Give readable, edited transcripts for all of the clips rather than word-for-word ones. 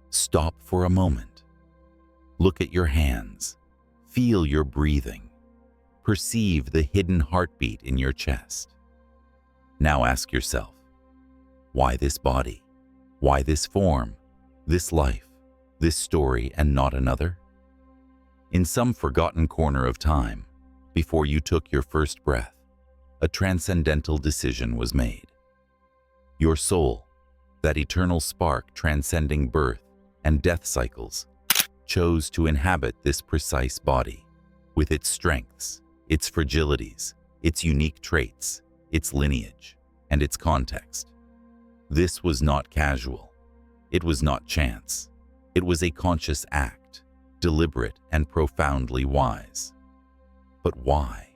Stop for a moment. Look at your hands. Feel your breathing. Perceive the hidden heartbeat in your chest. Now ask yourself, why this body? Why this form, this life, this story, and not another? In some forgotten corner of time, before you took your first breath, a transcendental decision was made. Your soul, that eternal spark transcending birth and death cycles, chose to inhabit this precise body, with its strengths, its fragilities, its unique traits, its lineage, and its context. This was not casual. It was not chance. It was a conscious act, deliberate and profoundly wise. But why?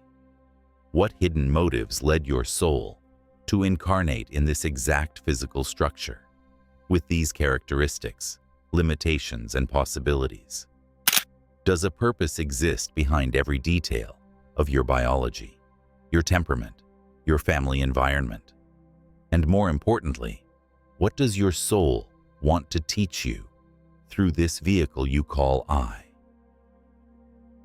What hidden motives led your soul to incarnate in this exact physical structure, with these characteristics, limitations, and possibilities? Does a purpose exist behind every detail of your biology, your temperament, your family environment? And more importantly, what does your soul want to teach you through this vehicle you call I?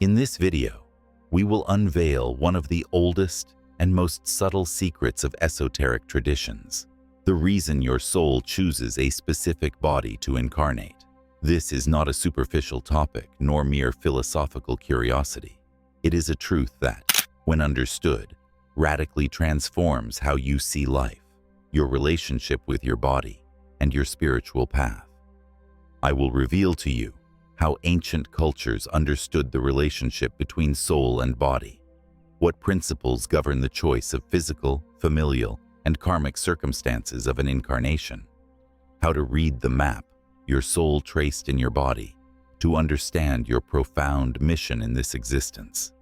In this video, we will unveil one of the oldest and most subtle secrets of esoteric traditions, the reason your soul chooses a specific body to incarnate. This is not a superficial topic nor mere philosophical curiosity. It is a truth that, when understood, radically transforms how you see life, your relationship with your body, and your spiritual path. I will reveal to you how ancient cultures understood the relationship between soul and body, what principles govern the choice of physical, familial, and karmic circumstances of an incarnation, how to read the map your soul traced in your body to understand your profound mission in this existence,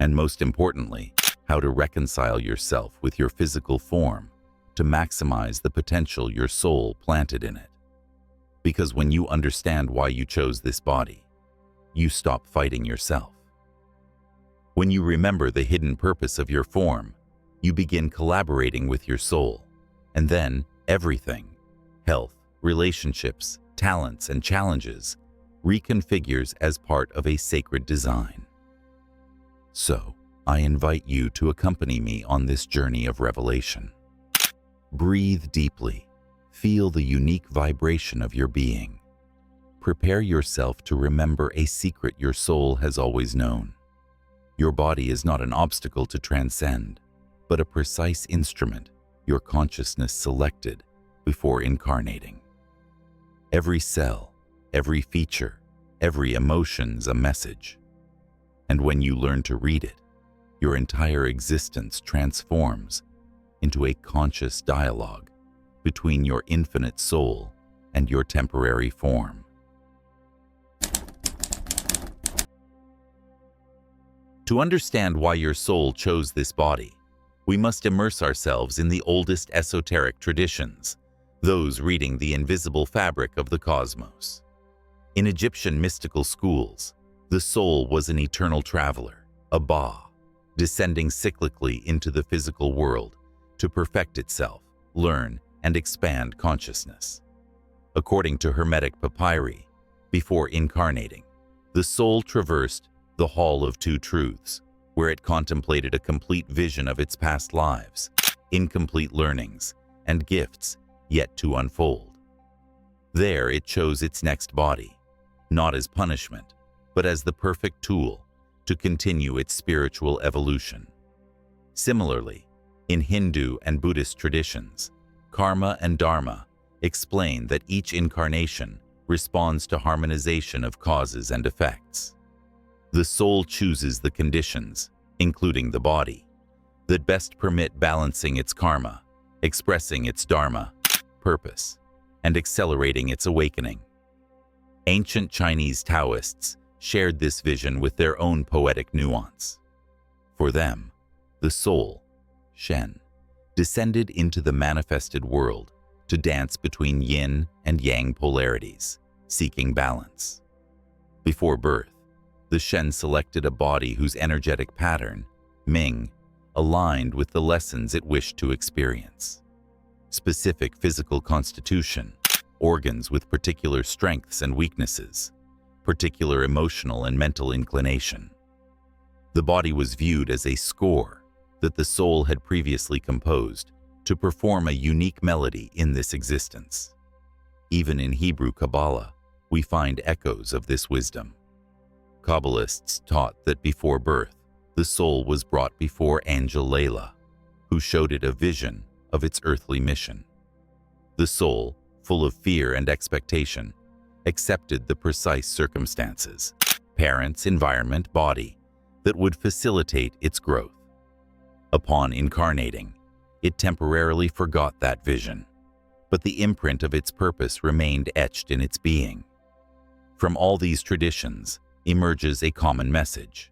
and most importantly, how to reconcile yourself with your physical form to maximize the potential your soul planted in it. Because when you understand why you chose this body, you stop fighting yourself. When you remember the hidden purpose of your form, you begin collaborating with your soul, and then everything, health, relationships, talents, and challenges, reconfigures as part of a sacred design. So, I invite you to accompany me on this journey of revelation. Breathe deeply. Feel the unique vibration of your being. Prepare yourself to remember a secret your soul has always known. Your body is not an obstacle to transcend, but a precise instrument your consciousness selected before incarnating. Every cell, every feature, every emotion's a message. And when you learn to read it, your entire existence transforms into a conscious dialogue between your infinite soul and your temporary form. To understand why your soul chose this body, we must immerse ourselves in the oldest esoteric traditions, those reading the invisible fabric of the cosmos. In Egyptian mystical schools, the soul was an eternal traveler, a Ba, descending cyclically into the physical world to perfect itself, learn, and expand consciousness. According to Hermetic papyri, before incarnating, the soul traversed the Hall of Two Truths, where it contemplated a complete vision of its past lives, incomplete learnings, and gifts yet to unfold. There it chose its next body, not as punishment, but as the perfect tool to continue its spiritual evolution. Similarly, in Hindu and Buddhist traditions, karma and dharma explain that each incarnation responds to harmonization of causes and effects. The soul chooses the conditions, including the body, that best permit balancing its karma, expressing its dharma, purpose, and accelerating its awakening. Ancient Chinese Taoists shared this vision with their own poetic nuance. For them, the soul, Shen, descended into the manifested world to dance between yin and yang polarities, seeking balance. Before birth, the Shen selected a body whose energetic pattern, Ming, aligned with the lessons it wished to experience. Specific physical constitution, organs with particular strengths and weaknesses, particular emotional and mental inclination. The body was viewed as a score that the soul had previously composed to perform a unique melody in this existence. Even in Hebrew Kabbalah, we find echoes of this wisdom. Kabbalists taught that before birth, the soul was brought before Angel Layla, who showed it a vision of its earthly mission. The soul, full of fear and expectation, accepted the precise circumstances, parents, environment, body, that would facilitate its growth. Upon incarnating, it temporarily forgot that vision, but the imprint of its purpose remained etched in its being. From all these traditions emerges a common message.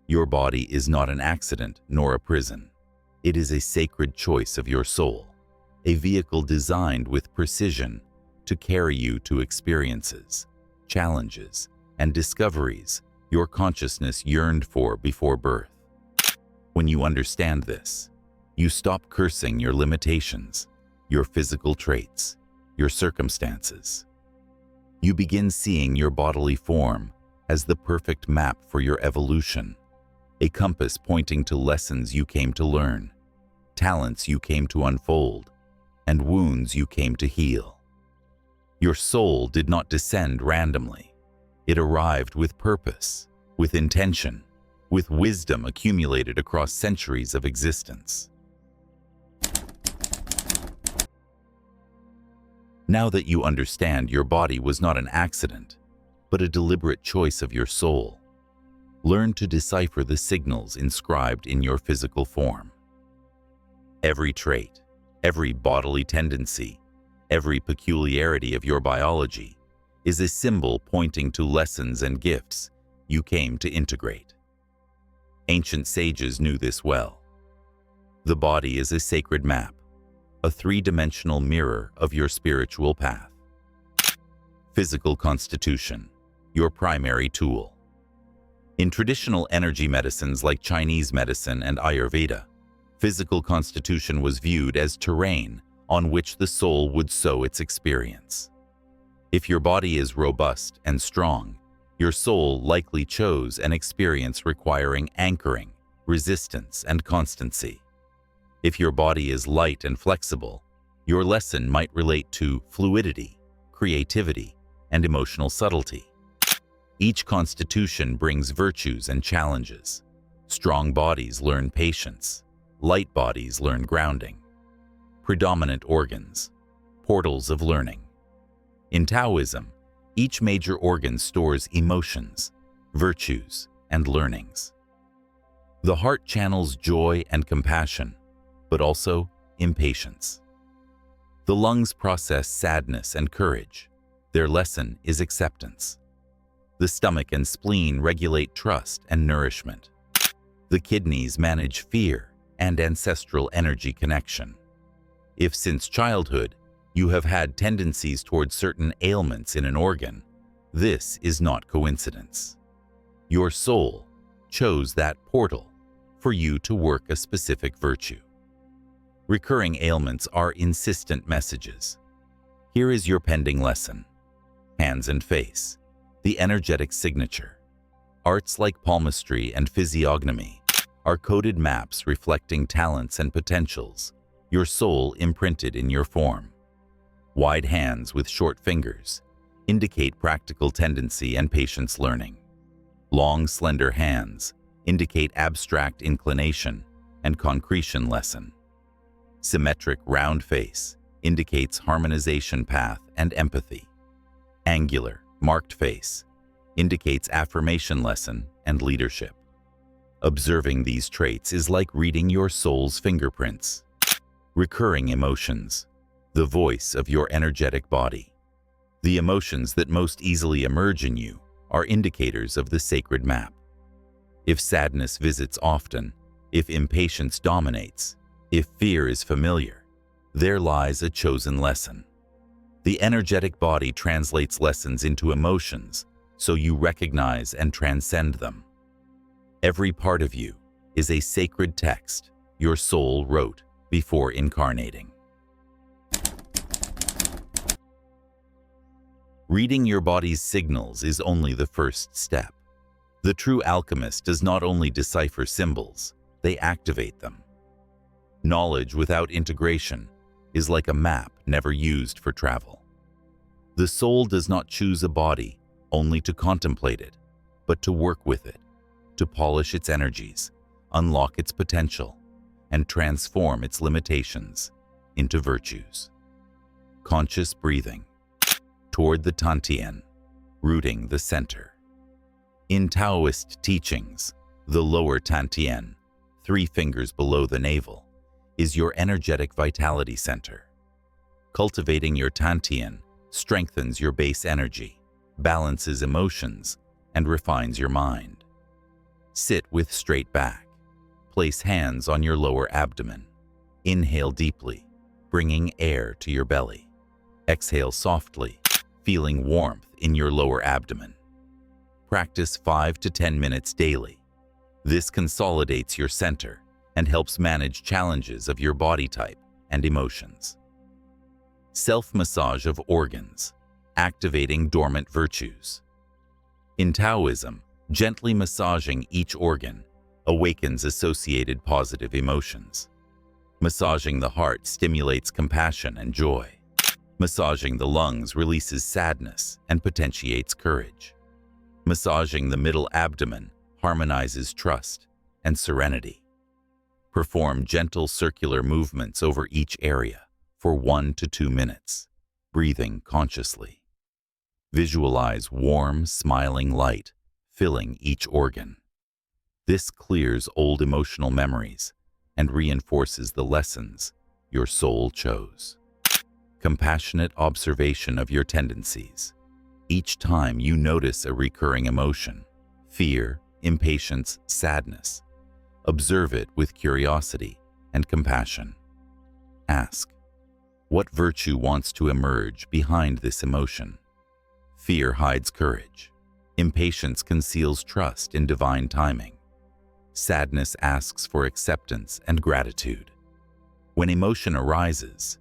Your body is not an accident nor a prison. It is a sacred choice of your soul, a vehicle designed with precision to carry you to experiences, challenges, and discoveries your consciousness yearned for before birth. When you understand this, you stop cursing your limitations, your physical traits, your circumstances. You begin seeing your bodily form as the perfect map for your evolution, a compass pointing to lessons you came to learn, talents you came to unfold, and wounds you came to heal. Your soul did not descend randomly. It arrived with purpose, with intention, with wisdom accumulated across centuries of existence. Now that you understand your body was not an accident, but a deliberate choice of your soul, learn to decipher the signals inscribed in your physical form. Every trait, every bodily tendency, every peculiarity of your biology is a symbol pointing to lessons and gifts you came to integrate. Ancient sages knew this well. The body is a sacred map, a three-dimensional mirror of your spiritual path. Physical constitution, your primary tool. In traditional energy medicines like Chinese medicine and Ayurveda, physical constitution was viewed as terrain on which the soul would sow its experience. If your body is robust and strong, your soul likely chose an experience requiring anchoring, resistance, and constancy. If your body is light and flexible, your lesson might relate to fluidity, creativity, and emotional subtlety. Each constitution brings virtues and challenges. Strong bodies learn patience. Light bodies learn grounding. Predominant organs, portals of learning. In Taoism, each major organ stores emotions, virtues, and learnings. The heart channels joy and compassion, but also impatience. The lungs process sadness and courage. Their lesson is acceptance. The stomach and spleen regulate trust and nourishment. The kidneys manage fear and ancestral energy connection. If since childhood you have had tendencies towards certain ailments in an organ, this is not coincidence. Your soul chose that portal for you to work a specific virtue. Recurring ailments are insistent messages. Here is your pending lesson. Hands and face, the energetic signature. Arts like palmistry and physiognomy are coded maps reflecting talents and potentials, your soul imprinted in your form. Wide hands with short fingers indicate practical tendency and patience learning. Long, slender hands indicate abstract inclination and concretion lesson. Symmetric, round face indicates harmonization path and empathy. Angular, marked face indicates affirmation lesson and leadership. Observing these traits is like reading your soul's fingerprints. Recurring emotions, the voice of your energetic body. The emotions that most easily emerge in you are indicators of the sacred map. If sadness visits often, if impatience dominates, if fear is familiar, there lies a chosen lesson. The energetic body translates lessons into emotions so you recognize and transcend them. Every part of you is a sacred text your soul wrote before incarnating. Reading your body's signals is only the first step. The true alchemist does not only decipher symbols, they activate them. Knowledge without integration is like a map never used for travel. The soul does not choose a body only to contemplate it, but to work with it, to polish its energies, unlock its potential, and transform its limitations into virtues. Conscious breathing toward the Tantien, rooting the center. In Taoist teachings, the lower Tantien, 3 fingers below the navel, is your energetic vitality center. Cultivating your Tantien strengthens your base energy, balances emotions, and refines your mind. Sit with straight back. Place hands on your lower abdomen. Inhale deeply, bringing air to your belly. Exhale softly, feeling warmth in your lower abdomen. Practice 5 to 10 minutes daily. This consolidates your center and helps manage challenges of your body type and emotions. Self-massage of organs, activating dormant virtues. In Taoism, gently massaging each organ awakens associated positive emotions. Massaging the heart stimulates compassion and joy. Massaging the lungs releases sadness and potentiates courage. Massaging the middle abdomen harmonizes trust and serenity. Perform gentle circular movements over each area for 1 to 2 minutes, breathing consciously. Visualize warm, smiling light filling each organ. This clears old emotional memories and reinforces the lessons your soul chose. Compassionate observation of your tendencies. Each time you notice a recurring emotion, fear, impatience, sadness, observe it with curiosity and compassion. Ask, what virtue wants to emerge behind this emotion? Fear hides courage. Impatience conceals trust in divine timing. Sadness asks for acceptance and gratitude. When emotion arises,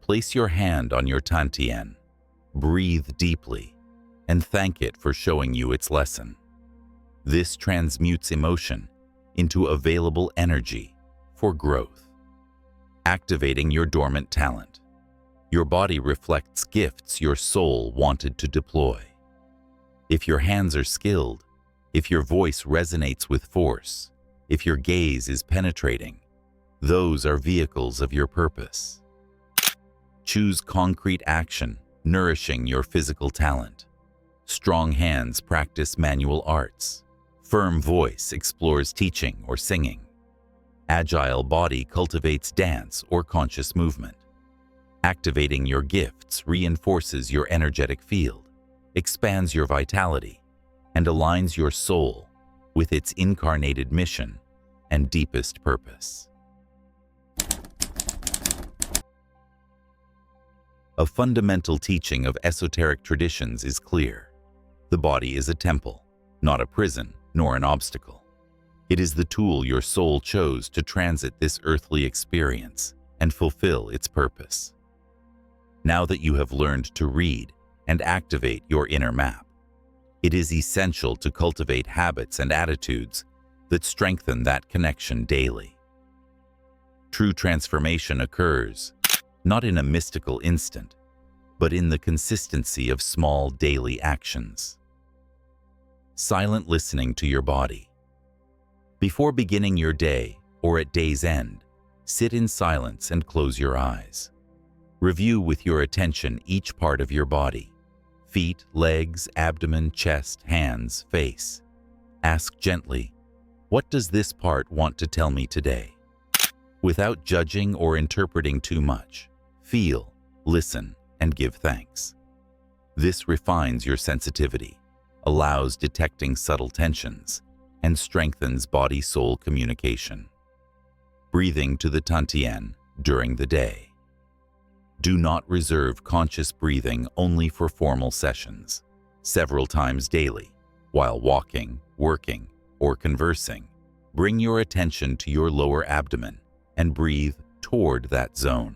place your hand on your Tantien, breathe deeply, and thank it for showing you its lesson. This transmutes emotion into available energy for growth. Activating your dormant talent. Your body reflects gifts your soul wanted to deploy. If your hands are skilled, if your voice resonates with force, if your gaze is penetrating, those are vehicles of your purpose. Choose concrete action, nourishing your physical talent. Strong hands practice manual arts. Firm voice explores teaching or singing. Agile body cultivates dance or conscious movement. Activating your gifts reinforces your energetic field, expands your vitality, and aligns your soul with its incarnated mission and deepest purpose. A fundamental teaching of esoteric traditions is clear. The body is a temple, not a prison nor an obstacle. It is the tool your soul chose to transit this earthly experience and fulfill its purpose. Now that you have learned to read and activate your inner map, it is essential to cultivate habits and attitudes that strengthen that connection daily. True transformation occurs not in a mystical instant, but in the consistency of small daily actions. Silent listening to your body. Before beginning your day or at day's end, sit in silence and close your eyes. Review with your attention each part of your body: feet, legs, abdomen, chest, hands, face. Ask gently, what does this part want to tell me today? Without judging or interpreting too much, feel, listen, and give thanks. This refines your sensitivity, allows detecting subtle tensions, and strengthens body-soul communication. Breathing to the Tantien during the day. Do not reserve conscious breathing only for formal sessions. Several times daily, while walking, working, or conversing, bring your attention to your lower abdomen and breathe toward that zone.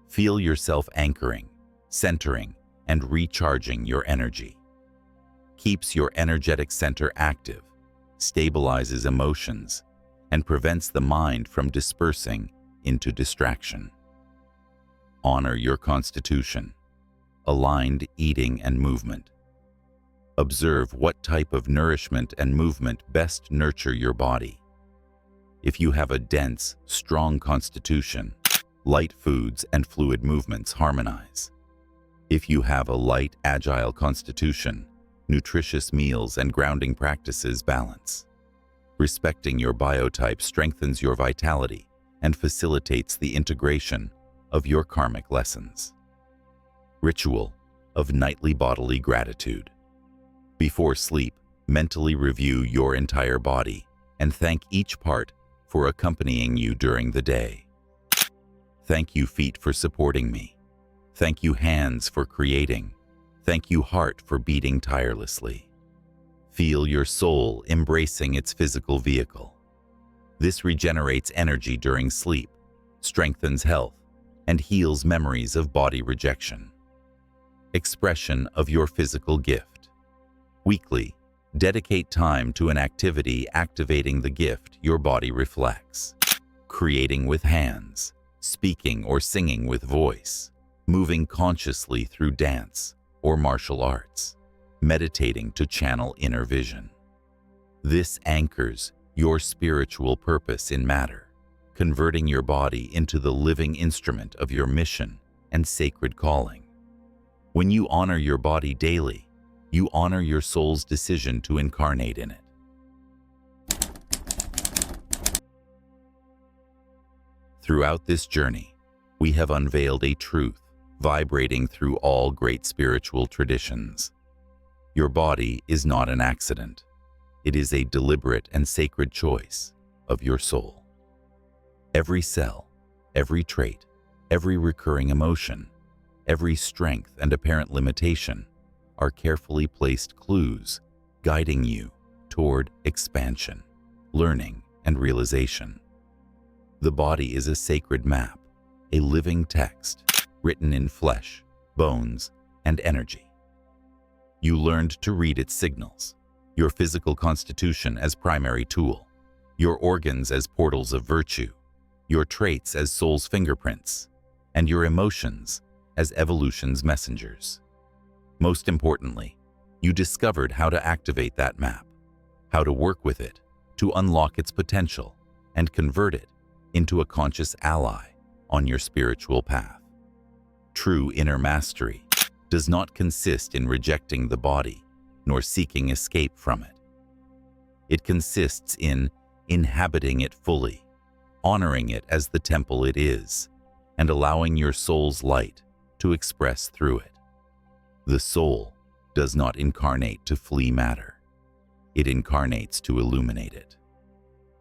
Feel yourself anchoring, centering, and recharging your energy. Keeps your energetic center active, stabilizes emotions, and prevents the mind from dispersing into distraction. Honor your constitution, aligned eating and movement. Observe what type of nourishment and movement best nurture your body. If you have a dense, strong constitution, light foods and fluid movements harmonize. If you have a light, agile constitution, nutritious meals and grounding practices balance. Respecting your biotype strengthens your vitality and facilitates the integration of your karmic lessons. Ritual of nightly bodily gratitude. Before sleep, mentally review your entire body and thank each part for accompanying you during the day. Thank you, feet, for supporting me. Thank you, hands, for creating. Thank you, heart, for beating tirelessly. Feel your soul embracing its physical vehicle. This regenerates energy during sleep, strengthens health, and heals memories of body rejection. Expression of your physical gift. Weekly, dedicate time to an activity activating the gift your body reflects. Creating with hands, speaking or singing with voice, moving consciously through dance or martial arts, meditating to channel inner vision. This anchors your spiritual purpose in matter, converting your body into the living instrument of your mission and sacred calling. When you honor your body daily, you honor your soul's decision to incarnate in it. Throughout this journey, we have unveiled a truth vibrating through all great spiritual traditions. Your body is not an accident. It is a deliberate and sacred choice of your soul. Every cell, every trait, every recurring emotion, every strength and apparent limitation are carefully placed clues guiding you toward expansion, learning, and realization. The body is a sacred map, a living text written in flesh, bones, and energy. You learned to read its signals, your physical constitution as primary tool, your organs as portals of virtue, your traits as soul's fingerprints, and your emotions as evolution's messengers. Most importantly, you discovered how to activate that map, how to work with it to unlock its potential and convert it into a conscious ally on your spiritual path. True inner mastery does not consist in rejecting the body nor seeking escape from it. It consists in inhabiting it fully, honoring it as the temple it is, and allowing your soul's light to express through it. The soul does not incarnate to flee matter. It incarnates to illuminate it.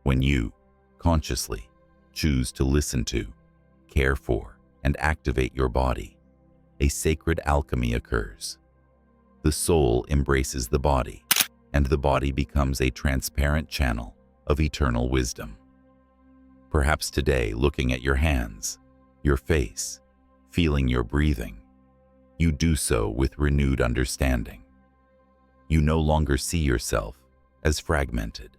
When you, consciously, choose to listen to, care for, and activate your body, a sacred alchemy occurs. The soul embraces the body, and the body becomes a transparent channel of eternal wisdom. Perhaps today, looking at your hands, your face, feeling your breathing, you do so with renewed understanding. You no longer see yourself as fragmented.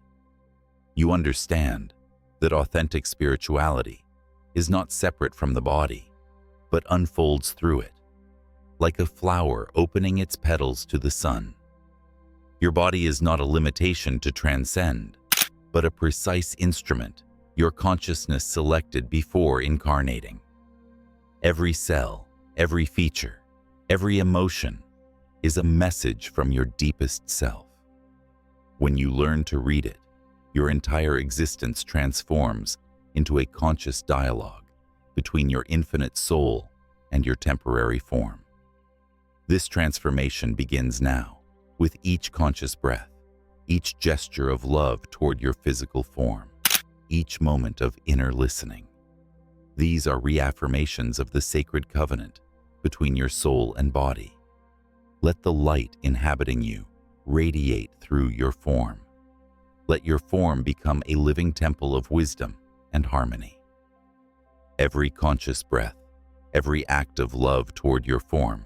You understand that authentic spirituality is not separate from the body, but unfolds through it, like a flower opening its petals to the sun. Your body is not a limitation to transcend, but a precise instrument your consciousness selected before incarnating. Every cell, every feature, every emotion is a message from your deepest self. When you learn to read it, your entire existence transforms into a conscious dialogue between your infinite soul and your temporary form. This transformation begins now, with each conscious breath, each gesture of love toward your physical form, each moment of inner listening. These are reaffirmations of the sacred covenant between your soul and body. Let the light inhabiting you radiate through your form. Let your form become a living temple of wisdom and harmony. Every conscious breath, every act of love toward your form,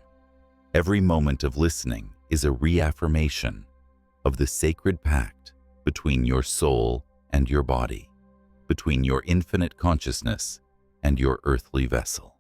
Every moment of listening is a reaffirmation of the sacred pact between your soul and your body, between your infinite consciousness and your earthly vessel.